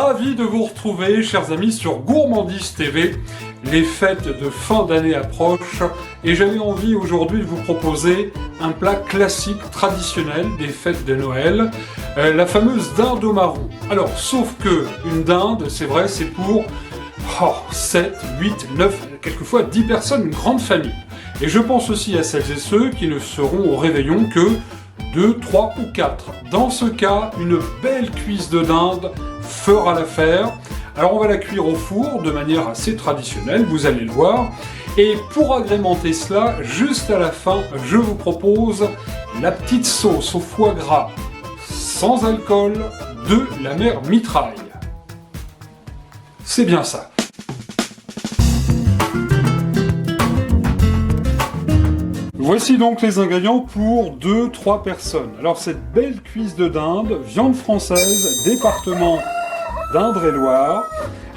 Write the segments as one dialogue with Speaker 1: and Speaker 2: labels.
Speaker 1: Ravi de vous retrouver, chers amis, sur Gourmandise TV. Les fêtes de fin d'année approchent et j'avais envie aujourd'hui de vous proposer un plat classique, traditionnel des fêtes de Noël, la fameuse dinde au marron. Alors, sauf que une dinde, c'est vrai, c'est pour 7, 8, 9, quelquefois 10 personnes, une grande famille. Et je pense aussi à celles et ceux qui ne seront au réveillon que 2, 3 ou 4. Dans ce cas, une belle cuisse de dinde fera l'affaire. Alors on va la cuire au four de manière assez traditionnelle, vous allez le voir. Et pour agrémenter cela, juste à la fin, je vous propose la petite sauce au foie gras sans alcool de la mère Mitraille. C'est bien ça. Voici donc les ingrédients pour 2-3 personnes. Alors cette belle cuisse de dinde, viande française, département d'Indre-et-Loire.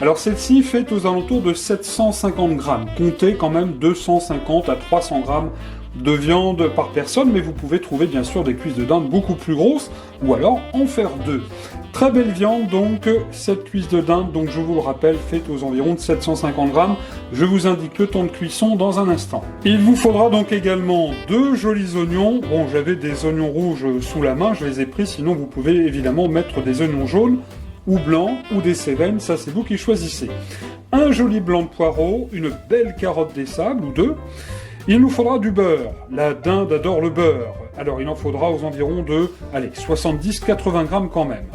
Speaker 1: Alors celle-ci fait aux alentours de 750 grammes. Comptez quand même 250 à 300 grammes de viande par personne, mais vous pouvez trouver bien sûr des cuisses de dinde beaucoup plus grosses, ou alors en faire deux. Très belle viande donc, cette cuisse de dinde, donc je vous le rappelle, fait aux environs de 750 grammes. Je vous indique le temps de cuisson dans un instant. Il vous faudra donc également 2 jolis oignons. Bon, j'avais des oignons rouges sous la main, je les ai pris, sinon vous pouvez évidemment mettre des oignons jaunes, ou blancs, ou des cévennes, ça c'est vous qui choisissez. Un joli blanc de poireau, une belle carotte des sables, ou 2. Il nous faudra du beurre. La dinde adore le beurre. Alors il en faudra aux environs de 70-80 grammes quand même.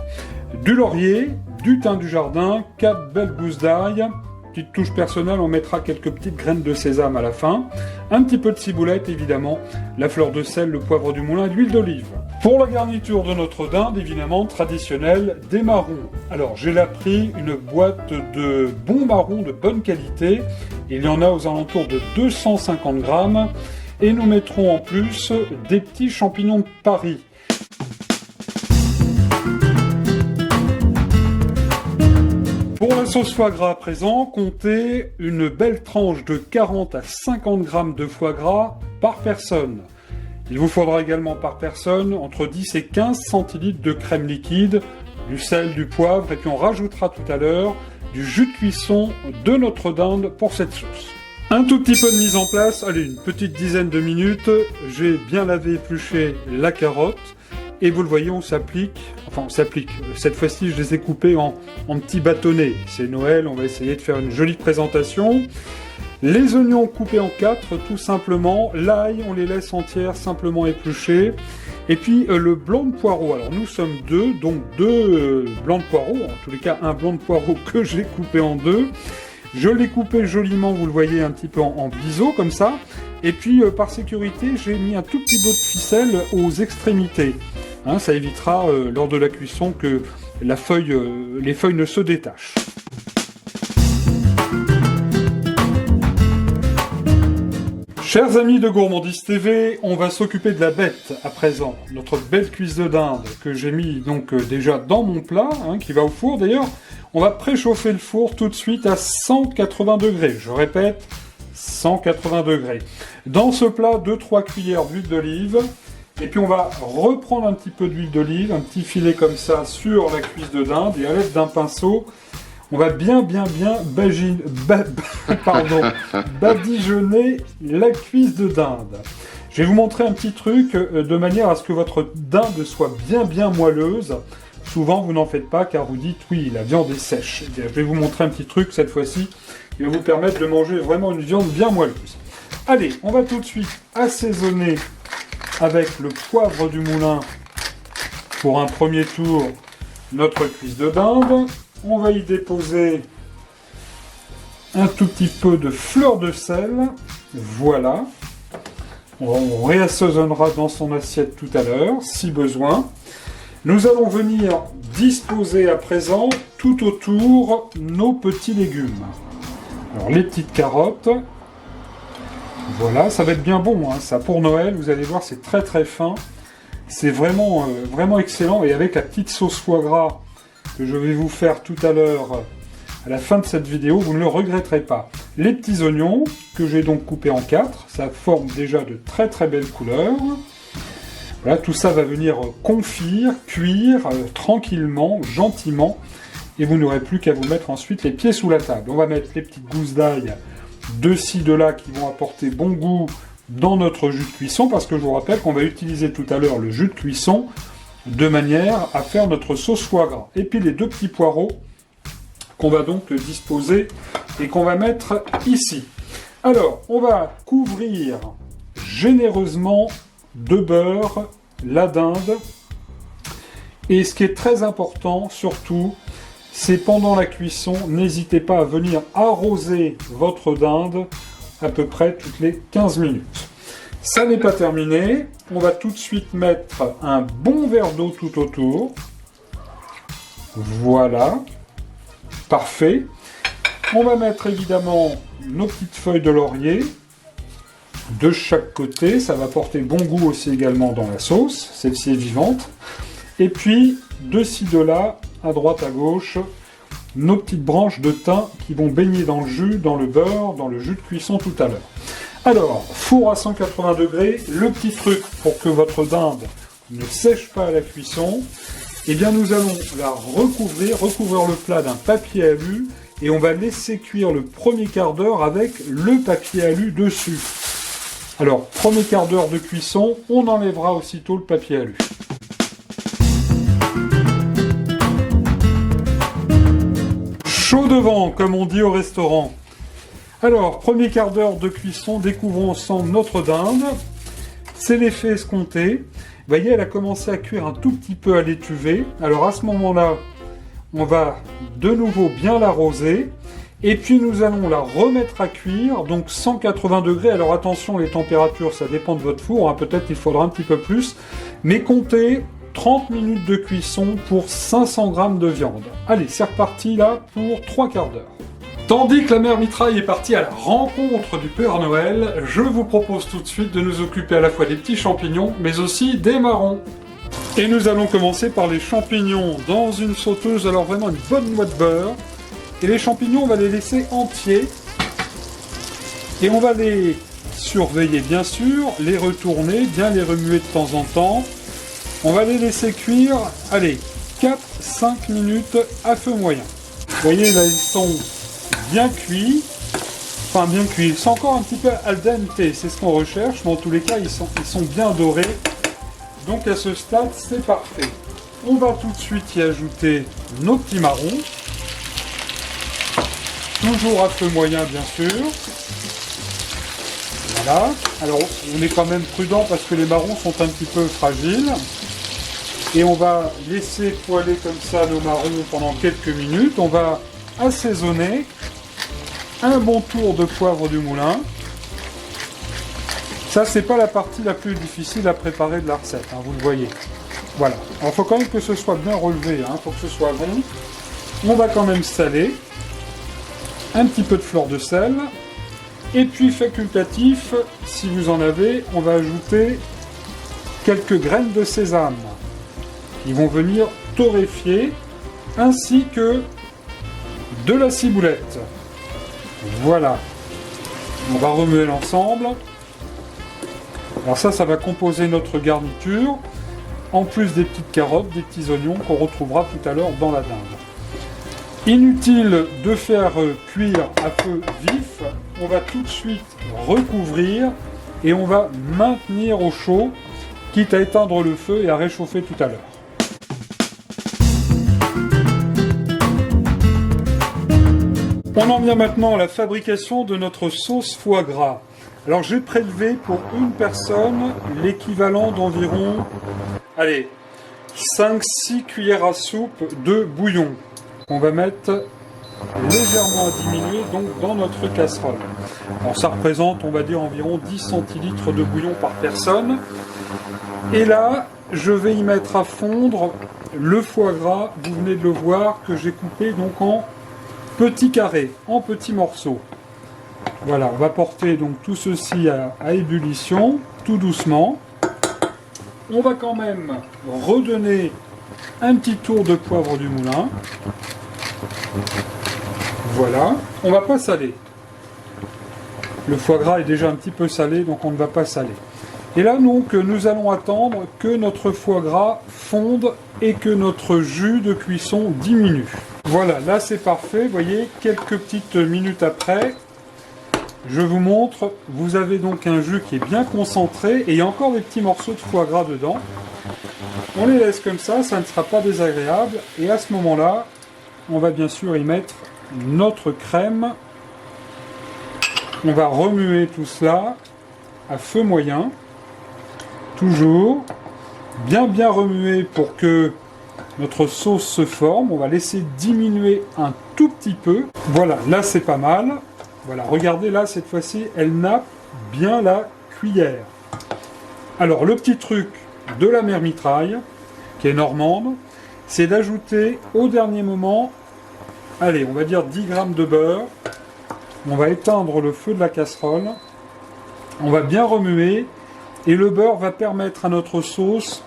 Speaker 1: Du laurier, du thym du jardin, 4 belles gousses d'ail. Petite touche personnelle, on mettra quelques petites graines de sésame à la fin. Un petit peu de ciboulette évidemment, la fleur de sel, le poivre du moulin et l'huile d'olive. Pour la garniture de notre dinde, évidemment, traditionnelle, des marrons. Alors j'ai là pris une boîte de bons marrons de bonne qualité. Il y en a aux alentours de 250 grammes. Et nous mettrons en plus des petits champignons de Paris. Pour la sauce foie gras à présent, comptez une belle tranche de 40 à 50 grammes de foie gras par personne. Il vous faudra également par personne entre 10 et 15 centilitres de crème liquide, du sel, du poivre, et puis on rajoutera tout à l'heure du jus de cuisson de notre dinde pour cette sauce. Un tout petit peu de mise en place, allez, une petite dizaine de minutes. J'ai bien lavé et épluché la carotte. Et vous le voyez, on s'applique. Cette fois-ci, je les ai coupés en petits bâtonnets. C'est Noël, on va essayer de faire une jolie présentation. Les oignons coupés en 4, tout simplement. L'ail, on les laisse entières, simplement épluchés. Et puis le blanc de poireau. Alors nous sommes 2, donc 2 blancs de poireau. En tous les cas, un blanc de poireau que j'ai coupé en 2. Je l'ai coupé joliment, vous le voyez, un petit peu en biseau, comme ça. Et puis, par sécurité, j'ai mis un tout petit bout de ficelle aux extrémités. Hein, ça évitera, lors de la cuisson, que les feuilles ne se détachent. Chers amis de Gourmandise TV, on va s'occuper de la bête à présent. Notre belle cuisse de dinde que j'ai mis donc déjà dans mon plat, qui va au four d'ailleurs. On va préchauffer le four tout de suite à 180 degrés. Je répète, 180 degrés. Dans ce plat, 2-3 cuillères d'huile d'olive. Et puis on va reprendre un petit peu d'huile d'olive, un petit filet comme ça sur la cuisse de dinde. Et à l'aide d'un pinceau, on va bien badigeonner la cuisse de dinde. Je vais vous montrer un petit truc de manière à ce que votre dinde soit bien moelleuse. Souvent, vous n'en faites pas car vous dites « oui, la viande est sèche ». Je vais vous montrer un petit truc cette fois-ci qui va vous permettre de manger vraiment une viande bien moelleuse. Allez, on va tout de suite assaisonner avec le poivre du moulin pour un premier tour notre cuisse de dinde. On va y déposer un tout petit peu de fleur de sel. Voilà. On réassaisonnera dans son assiette tout à l'heure, si besoin. Nous allons venir disposer à présent tout autour nos petits légumes. Alors les petites carottes, voilà, ça va être bien bon, ça pour Noël, vous allez voir, c'est très fin. C'est vraiment excellent, et avec la petite sauce foie gras que je vais vous faire tout à l'heure à la fin de cette vidéo, vous ne le regretterez pas. Les petits oignons, que j'ai donc coupés en 4, ça forme déjà de très belles couleurs. Voilà, tout ça va venir confire, cuire tranquillement, gentiment. et vous n'aurez plus qu'à vous mettre ensuite les pieds sous la table. On va mettre les petites gousses d'ail de ci, de là qui vont apporter bon goût dans notre jus de cuisson, parce que je vous rappelle qu'on va utiliser tout à l'heure le jus de cuisson de manière à faire notre sauce foie gras. Et puis les 2 petits poireaux qu'on va donc disposer et qu'on va mettre ici. Alors, on va couvrir généreusement de beurre la dinde. Et ce qui est très important, surtout, c'est pendant la cuisson, n'hésitez pas à venir arroser votre dinde à peu près toutes les 15 minutes. Ça n'est pas terminé, on va tout de suite mettre un bon verre d'eau tout autour. Voilà, parfait. On va mettre évidemment nos petites feuilles de laurier de chaque côté, ça va porter bon goût aussi également dans la sauce, celle-ci est vivante. Et puis, de ci, de là, à droite, à gauche, nos petites branches de thym qui vont baigner dans le jus, dans le beurre, dans le jus de cuisson tout à l'heure. Alors, four à 180 degrés, le petit truc pour que votre dinde ne sèche pas à la cuisson, eh bien nous allons la recouvrir le plat d'un papier alu et on va laisser cuire le premier quart d'heure avec le papier alu dessus. Alors, premier quart d'heure de cuisson, on enlèvera aussitôt le papier alu. Chaud devant, comme on dit au restaurant. Alors, premier quart d'heure de cuisson, découvrons ensemble notre dinde. C'est l'effet escompté. Vous voyez, elle a commencé à cuire un tout petit peu à l'étuvée. Alors à ce moment-là, on va de nouveau bien l'arroser. Et puis nous allons la remettre à cuire, donc 180 degrés. Alors attention, les températures, ça dépend de votre four. Hein. Peut-être qu'il faudra un petit peu plus. Mais comptez 30 minutes de cuisson pour 500 g de viande. Allez, c'est reparti là pour 3 quarts d'heure. Tandis que la mère Mitraille est partie à la rencontre du Père Noël, je vous propose tout de suite de nous occuper à la fois des petits champignons, mais aussi des marrons. Et nous allons commencer par les champignons dans une sauteuse, alors vraiment une bonne noix de beurre. Et les champignons, on va les laisser entiers. Et on va les surveiller bien sûr, les retourner, bien les remuer de temps en temps. On va les laisser cuire, allez, 4-5 minutes à feu moyen. Vous voyez, là, ils sont bien cuits, enfin bien cuits, ils sont encore un petit peu al dente, c'est ce qu'on recherche, mais en tous les cas, ils sont bien dorés. Donc à ce stade, c'est parfait. On va tout de suite y ajouter nos petits marrons, toujours à feu moyen, bien sûr. Voilà. Alors, on est quand même prudent parce que les marrons sont un petit peu fragiles. Et on va laisser poêler comme ça nos marrons pendant quelques minutes. On va assaisonner un bon tour de poivre du moulin. Ça, c'est pas la partie la plus difficile à préparer de la recette, hein, vous le voyez. Voilà. Alors, il faut quand même que ce soit bien relevé, hein, pour que ce soit bon. On va quand même saler. Un petit peu de fleur de sel. Et puis, facultatif, si vous en avez, on va ajouter quelques graines de sésame. Ils vont venir torréfier, ainsi que de la ciboulette. Voilà. On va remuer l'ensemble. Alors ça va composer notre garniture, en plus des petites carottes, des petits oignons qu'on retrouvera tout à l'heure dans la dinde. Inutile de faire cuire à feu vif, on va tout de suite recouvrir et on va maintenir au chaud, quitte à éteindre le feu et à réchauffer tout à l'heure. On en vient maintenant à la fabrication de notre sauce foie gras. Alors j'ai prélevé pour une personne l'équivalent d'environ, allez, 5-6 cuillères à soupe de bouillon. On va mettre légèrement à diminuer donc dans notre casserole. Alors ça représente, on va dire, environ 10 centilitres de bouillon par personne. Et là, je vais y mettre à fondre le foie gras, vous venez de le voir, que j'ai coupé donc en petits carrés, en petits morceaux. Voilà, on va porter donc tout ceci à ébullition, tout doucement. On va quand même redonner un petit tour de poivre du moulin. Voilà, on ne va pas saler. Le foie gras est déjà un petit peu salé, donc on ne va pas saler. Et là donc nous allons attendre que notre foie gras fonde et que notre jus de cuisson diminue. Voilà, là c'est parfait, vous voyez, quelques petites minutes après, je vous montre, vous avez donc un jus qui est bien concentré et il y a encore des petits morceaux de foie gras dedans. On les laisse comme ça ne sera pas désagréable et à ce moment-là, on va bien sûr y mettre notre crème. On va remuer tout cela à feu moyen, toujours bien remuer pour que notre sauce se forme. On va laisser diminuer un tout petit peu. Voilà, là c'est pas mal. Voilà, regardez là, cette fois-ci, elle nappe bien la cuillère. Alors, le petit truc de la mère mitraille, qui est normande, c'est d'ajouter au dernier moment, allez, on va dire 10 grammes de beurre. On va éteindre le feu de la casserole. On va bien remuer. Et le beurre va permettre à notre sauce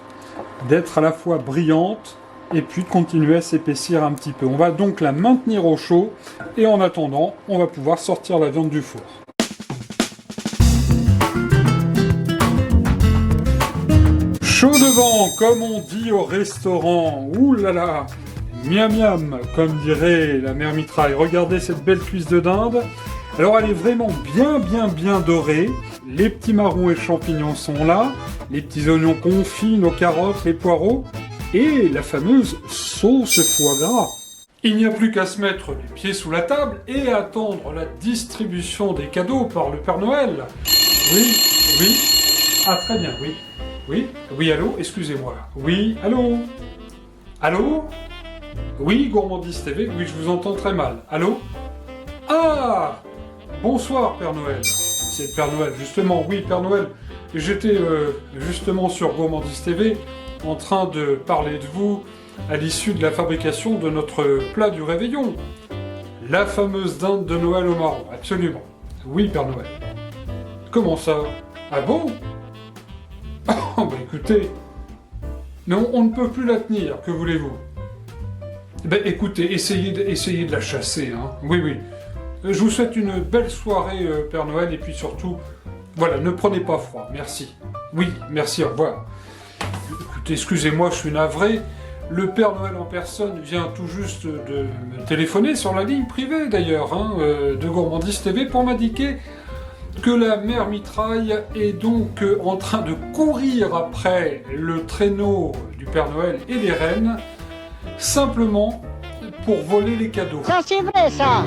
Speaker 1: d'être à la fois brillante et puis de continuer à s'épaissir un petit peu. On va donc la maintenir au chaud et en attendant, on va pouvoir sortir la viande du four. Chaud devant, comme on dit au restaurant. Ouh là là, miam miam, comme dirait la mère mitraille. Regardez cette belle cuisse de dinde. Alors elle est vraiment bien dorée. Les petits marrons et champignons sont là. Les petits oignons confits, nos carottes, les poireaux. Et la fameuse sauce foie gras. Il n'y a plus qu'à se mettre les pieds sous la table et attendre la distribution des cadeaux par le Père Noël. Oui. Ah très bien, oui, allô, excusez-moi. Oui, allô. Allô. Oui, Gourmandise TV, oui, je vous entends très mal. Allô. Ah. Bonsoir Père Noël. C'est le Père Noël, justement, oui, Père Noël. J'étais justement sur Gourmandise TV en train de parler de vous à l'issue de la fabrication de notre plat du réveillon. La fameuse dinde de Noël au marron, absolument. Oui, Père Noël. Comment ça? Ah bon? Oh, bah écoutez, non, on ne peut plus la tenir, que voulez-vous? Ben écoutez, essayez de la chasser, hein. Oui. Je vous souhaite une belle soirée, Père Noël, et puis surtout, voilà, ne prenez pas froid, merci. Oui, merci, au revoir. Écoutez, excusez-moi, je suis navré. Le Père Noël en personne vient tout juste de me téléphoner sur la ligne privée, d'ailleurs, hein, de Gourmandise TV, pour m'indiquer que la mère mitraille est donc en train de courir après le traîneau du Père Noël et des reines, simplement pour voler les cadeaux.
Speaker 2: Ça c'est vrai ça.